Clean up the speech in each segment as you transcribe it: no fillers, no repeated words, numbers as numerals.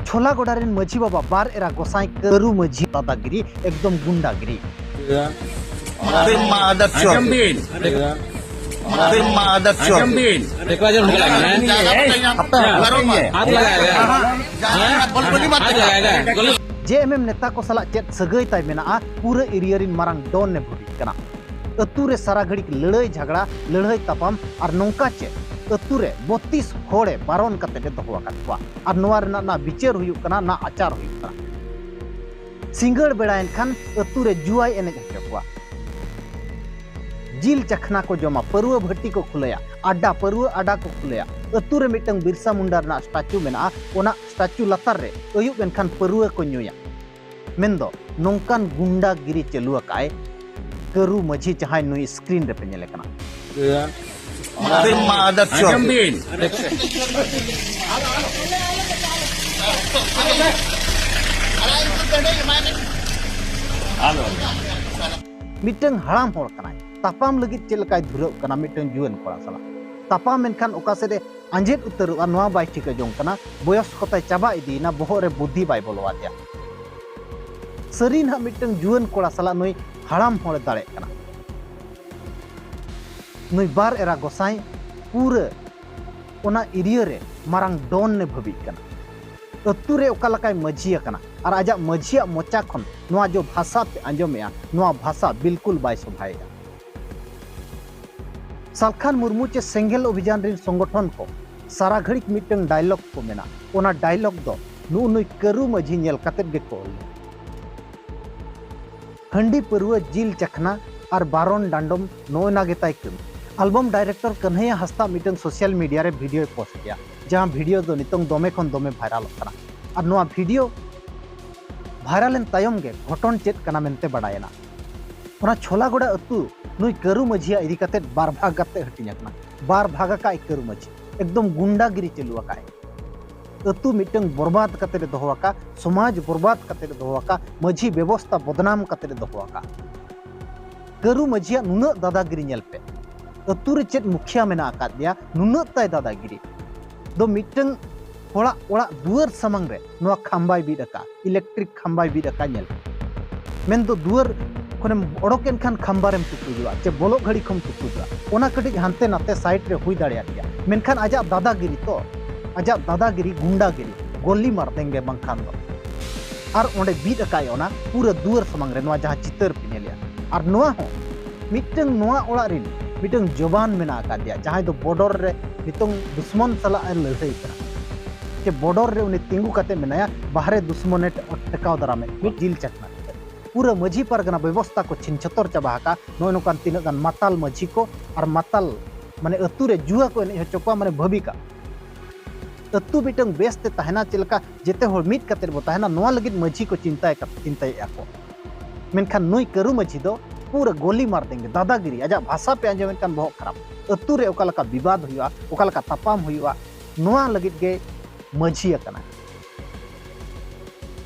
छोला गोडारिन माझी बाबा बार एरा गोसाई करू माझी दादागिरी एकदम गुंडागिरी Ajambin. Ajambin. Dekla aja udah lagi kan? Hath लगाएगा हाथ लगाएगा जेएमएम नेता को सला चेत सगई ताई मेना पूरा एरिया रिन मारंग डॉन ने भरी कना अतु रे सारा घड़ी लड़ाई झगड़ा लड़ाई तपाम और नौका चे अतु रे 32 होड़े बारोन कते दे दोहवा कतवा और नोवा रेना ना विचार हुयुक कना ना आचार हुयुक कना सिंगड़ बेड़ायन खान अतु रे जुआई एने हचकवा जिल चखना को जमा परुआ भट्टी को खुलया अड्डा परुआ अड्डा को खुलया अतु रे मिटंग बिरसा मुंडा ना स्टैचू मेना ओना स्टैचू लतार रे अयुब एनखान परुआ को न्यूया मेंदो नोंकान गुंडा गिरी चलुआ काय करू माझी चाहे नुई स्क्रीन रे पे नेले कना Ajambin. मिटंग हड़ाम होड़ कना तापाम लगी चलकाय धुरव कना मिटंग जुवन कोड़ा सला तापाम मेनखान ओकासे रे अंजेद उतर और नवा बाय ठीक जों कना बयस कोताय चाबा इदी ना बहो रे बुद्धि बाय बोलवा दिया सरीन हा मिटंग जुवन कोड़ा सला नुई हड़ाम होड़ दाड़े कना नुई बार एरा गोसाई पूरे ओना एरिया रे मारंग डॉन ने भबी कना अतु रे ओका लकाय मझिया कना और आजा मझिया मोचा खन नोआ जो भाषा पे अंजमेया नोआ भाषा बिल्कुल बाय सभाएगा सालखान मुर्मू चे सेंगेल अभियान रिन संगठन को सारा घड़ी मिटंग डायलॉग को मेना ओना डायलॉग दो नु नुई करू मझी नेल कतेब गे को हंडी परुआ जिल चखना और बारोन डांडम नोना गेताय कम एल्बम डायरेक्टर कन्हैया हस्ता मिटंग सोशल मीडिया रे वीडियो पोस्ट किया जहां वीडियो दो नितंग दोमे खन दोमे वायरल कना और नोआ वीडियो वायरल एन तायम गे घटन चेत कना मेनते बडायना ओना छोला गोड़ा अतु नुई करू मझिया इदी कते बार भाग कते हटिया कना बार भागा का करू मझी एकदम गुंडागिरी चलुआ का अतु मिटंग बर्बाद कते रे दोहवा का समाज बर्बाद कते रे दोहवा का मझी व्यवस्था बदनाम कते रे दोहवा का करू मझिया नुना दादागिरी नेल पे अतु रे चेत मुखिया मेना आका दिया नुना ताय दादागिरी दो मिटंग होड़ा ओड़ा दुआर समंग रे नोआ खाम्बाय बीडका इलेक्ट्रिक खाम्बाय बीडका नेल मेन दो दुआर कोने ओडोकेन खान खाम्बारेम तुकुजुआ चे बोलो घड़ी खम तुकुजुआ ओना कटी हानते नाते साइड रे हुई दाड़िया दिया मेनखान आजा दादागिरी तो आजा दादागिरी गुंडागिरी गोली मार देंगे बंखान दो और ओंडे बीडकाय ओना पूरा दुआर समंग रे नोआ जहां चितर पे नेलिया और नोआ हो मिटंग नोआ ओड़ा रिन मिटंग जवान मेना का दिया जहां दो बॉर्डर रे नितंग दुश्मन सला लड़ाई करा के बॉर्डर रे उन्हें तिंगू कते मेनाया बाहरे दुश्मने टकाव दरा में मिट जिल चकना पूरा मझी परगना व्यवस्था को छिनछतर चाबा का नोय नोकान तीन गान माताल मझी को और माताल माने अतु रे जुआ को एने हचोका माने भविका अतु बिटंग बेस्ते तहना चिलका जेते होड़ मिट कते बो तहना नोआ लगित मझी को चिंताय को मेनखान नुई करू मझी दो पूरा गोली मार देंगे दादागिरी आजा भाषा पे अंजम मेनखान बहुत खराब अतु रे ओका लका विवाद हुआ ओका लका तपाम हुआ नोआ लगित गे मझी कना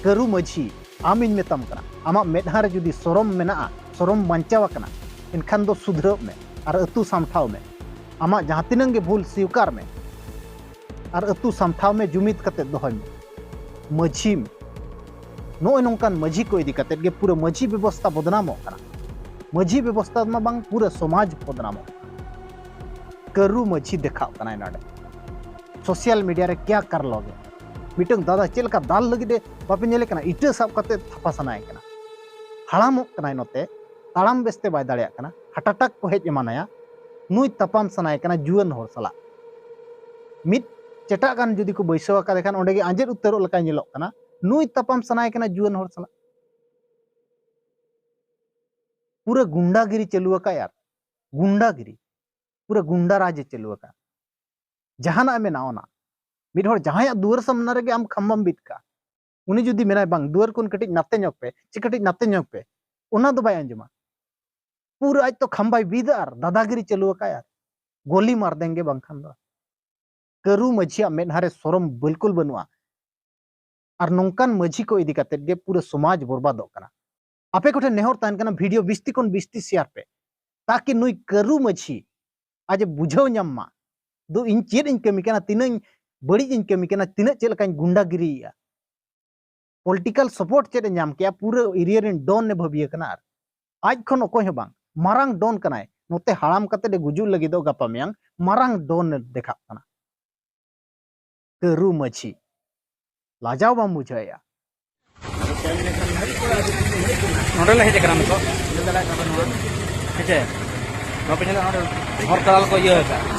करू मझी आमिन मेतम कना आमा मेदहा रे जुदी सरम मेना सरम बांचाव कना इनखान दो सुधरब में और अतु सामठाव में आमा जहां तिनंग गे भूल स्वीकार में और अतु सामठाव में जुमित कते दोहय में मझी नोय नोंकान मझी को इदी कते गे पूरा मझी व्यवस्था बदनाम कना मझी व्यवस्था में बांग पूरा समाज बदनाम करू मझी देखाव कना नाडे सोशल मीडिया रे क्या कर लोगे मिटंग दादा चेलका दाल लगी बापे नेले कना इटा साब कते थपा सनाय कना हड़ाम कना नोते ताड़ाम बेस्ते बाय दाड़िया कना हटाटक को हेज एमानाया नुई तपाम सनाय कना जुवन होर सला मिट चेटा गान जुदी को बैसवा का देखान ओंडे गे आंजेर उतरो लका नेलोक कना नुई तपाम सनाय कना जुवन होर सला पूरा गुंडागिरी चलुआ का यार गुंडागिरी पूरा गुंडा राज चलुआ का जहाना में नाओना मिड होड़ जहां दुआर सामना रे आम खम्बम बित का उनी जुदी मेना बांग दुआर कोन कटिज नाते ñok पे चे कटिज नाते ñok पे ओना दो बाय अंजमा पूरा आज तो खम्बाई बिदार दादागिरी चलुआ का यार गोली मार देंगे बंखान दो करू मझिया मेनहारे सोरम बिल्कुल बनुआ और नोंकान मझी को इदी कते गे पूरा समाज बर्बाद कना आपे कोठे नेहर तान कना वीडियो 20 कोन 20 शेयर पे ताकि नुई करू मझी आज बुझाव ñamma दो इन चेद इन कमी कना तिना बड़ी इन कमी कना तिना चेल का गुंडागिरी पॉलिटिकल सपोर्ट चेद नाम के पूरा एरिया रेन डॉन ने भाबिया कना आज खन अकोय हो बांग मारांग डॉन कनाय नोते हाड़ाम कते दे गुजु लगी दो गपा मियांग मारांग डॉन ने देखा कना करू मछी लाजाव बाम बुझाया नोडल है जकरा में को ठीक है बाप ने और कराल को ये है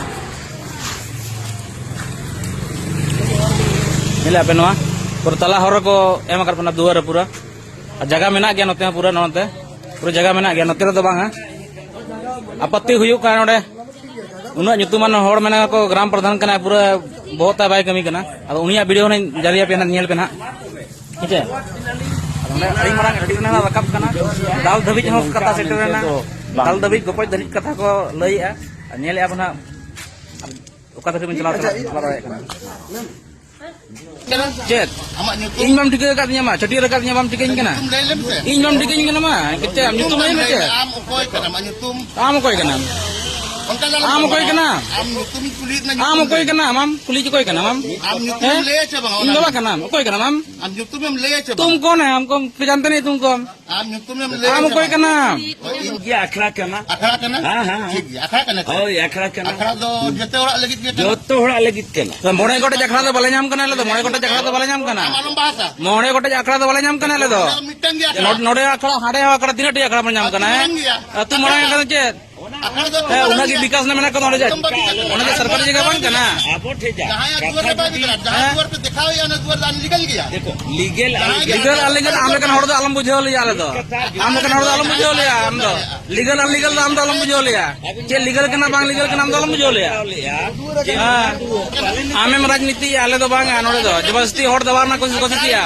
मिला पेनवा पूरा तला हर को एम कर पना दुआर पूरा जगह में गया नोते पूरा नोते पूरा जगह में गया नोते तो बांगा आपत्ति हुई का नोडे उना nyutuman hor mena ko ग्राम प्रधान कना पूरा बहुत बाय कमी कना अब उनिया वीडियो ने जारिया पे ना नेल पे ना ठीक है अड़ी मारंग अड़ी ना रकब कना दाल धबी हो कथा सेटर ना दाल धबी गोपज धरी कथा को लईआ नेल अब ना ओका धरी में चला रहा है चेत इन माम टिके का मा छटी रका माम टिके कना इन माम टिके कना मा किते nyutum lain ke am okoy kana ma nyutum am koy kana am koy kana am nyutum kulit na am koy kana mam kuli koy kana mam am nyutum le cha bang इन दवा का नाम कोई का नाम am nyutum em le cha तुम कौन है हमको पहचानते नहीं तुमको am nyutum em le हम कोई का नाम ये अखड़ा करना akhara kana हाँ, हाँ, हाँ। ठीक है akhara kana ओ ये अखड़ा करना akhara do jete ora lagi kita जो तो होड़ा लगित करना तो मोड़े कोटे जखड़ा तो भले नाम करना ले तो मोड़े कोटे जखड़ा तो भले नाम करना malum bahasa मोड़े कोटे जखड़ा तो भले नाम करना ले तो mitang dia नोड़े अखड़ा हाड़े अखड़ा तीन टी अखड़ा पर नाम करना है तू मोड़े का चे akhara do उन्हें की विकास ने मैंने कौन हो जाए उन्हें की सरकारी जगह बन करना आप ठीक है जहां दुआर पे बात करा जहां दुआर पे दिखाओ या ना दुआर लान निकल गया देखो लीगल लीगल अनलीगल हम लोग हर दो आलम बुझे लिया ले तो हम लोग हर दो आलम बुझे लिया हम तो लीगल अनलीगल हम दो आलम बुझे लिया के लीगल के ना बांग लीगल के नाम दो आलम बुझे लिया हां हमें राजनीति आले तो बांग नोड़े दो जबरदस्ती हर दबार ना कोशिश किया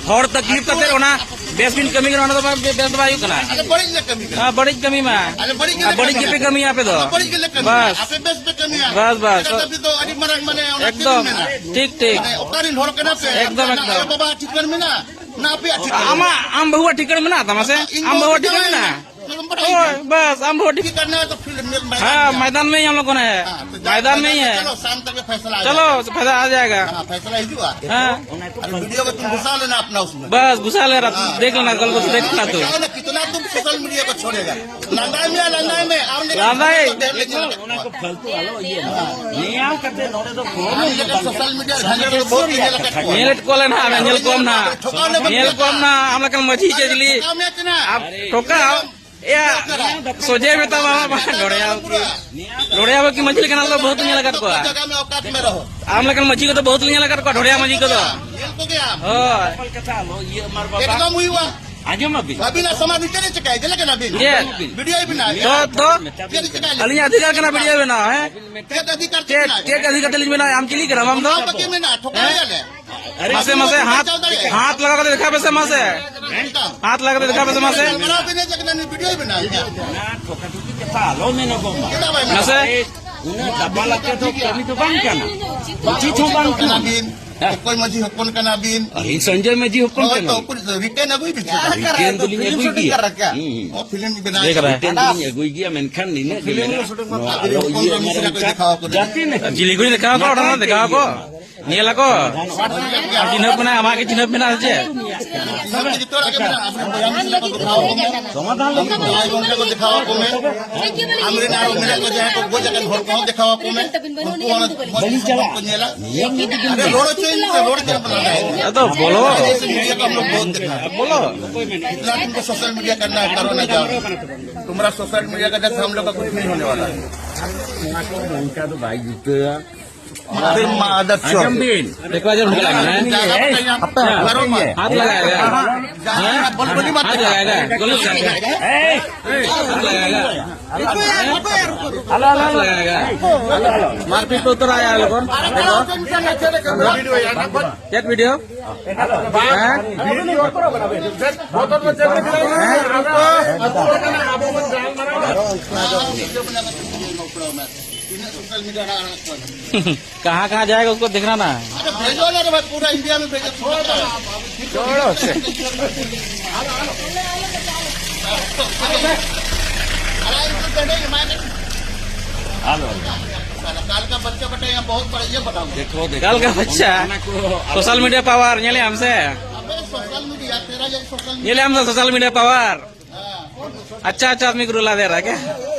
हर तकलीफ करते ओना बेसबिन कमी करना तो बेस दबायु कना ale bari le kami हां बड़ी कमी में ale bari बड़ी के पे कमी यहाँ पे तो bari ke le kami बस ape bes pe kami बस tapi to adi marang mane ona एकदम ठीक ठीक okarin hor kana pe एकदम एकदम baba chikan mena na pe आमा आम बहुआ टिकट में ना था मसे आम बहुआ टिकट में ना ओए बस आम बहुआ टिकट करना है तो फिल्म में हाँ मैदान में ही हम लोगों ने है मैदान में ही है चलो शाम तक फैसला आ चलो फायदा आ जाएगा हाँ फैसला ही हुआ हाँ वीडियो को तुम घुसा लेना अपना उसमें बस घुसा ले रहा देख लेना कल को देख लेना तू क्या ना कितना तुम सोशल मीडिया को छोड़ेगा लंदाई में आमने लंदाई? को फालतू आलो ये नहीं आओ करते नोड़े तो सोशल मीडिया घंटे तो बहुत ही लगा नेल को लेना हमें नेल कोम ना नेल कोम ना हम लोग कल मछली चली आप ठोका या सोचे में तो ढोड़िया की मछली के नाम तो बहुत नहीं लगा को जगह में औकात में रहो हम लोग मछली को तो बहुत नहीं लगा को ढोड़िया मछली को तो ये तो क्या हो कथा लो ये मार बाबा एकदम हुई हुआ आज हम अभी अभी ना समाधि चले चुका है ना अभी ये वीडियो ही बना तो अली अधिकार के ना वीडियो में ना है अधिकार के अधिकार तेल में ना हम चिली कर हम तो में ना ठोका है मसे मसे हाथ लगा के देखा वैसे मसे हाथ लगा के देखा वैसे मसे वीडियो ही बना ठोका ठोकी कथा लो में ना बोमा मसे उन्हें डब्बा लगते तो कभी तो बंद करना कुछ तो बंद करना कोई मजी हकन का नाबिन अरे संजय में जी हुक्म करना तो कुछ रिटेन अभी भी रिटेन तो लिंग अगुई किया और फिल्म भी बना देख रहा है रिटेन तो लिंग अगुई किया मेनखान नहीं ना फिल्म ये जाती नहीं जिलीगुड़ी देखा को ना देखा को नियला को चिन्ह बना हमारे चिन्ह बना छे समाधान को दिखाओ को में हमरे नारो मेरा को जाए तो वो जगह घर को दिखाओ को में बड़ी चला अरे रोड चेंज रोड क्या बनाना है तो बोलो मीडिया को हम लोग बहुत देखना है बोलो इतना तुमको सोशल मीडिया करना है करो ना जाओ तुम्हारा सोशल मीडिया का हम लोग का कुछ नहीं होने वाला है उनका तो भाई जीते फिर आदत जमीन देखो जब लगा है हाथ लगाएगा हाथ लगाएगा गलत लगाएगा मारपीट पे उतर आया लोगों देखो चेक वीडियो कहाँ कहाँ जाएगा उसको देखना ना भेजो ना भाई पूरा इंडिया में भेजो छोड़ो से काल का बच्चा बटे यहाँ बहुत बड़ा ये बताओ देखो कल का बच्चा सोशल मीडिया पावर हमसे सोशल मीडिया तेरा ये सोशल ये ले हम सोशल मीडिया पावर मीडिया अच्छा अच्छा आदमी को रुला दे रहा है क्या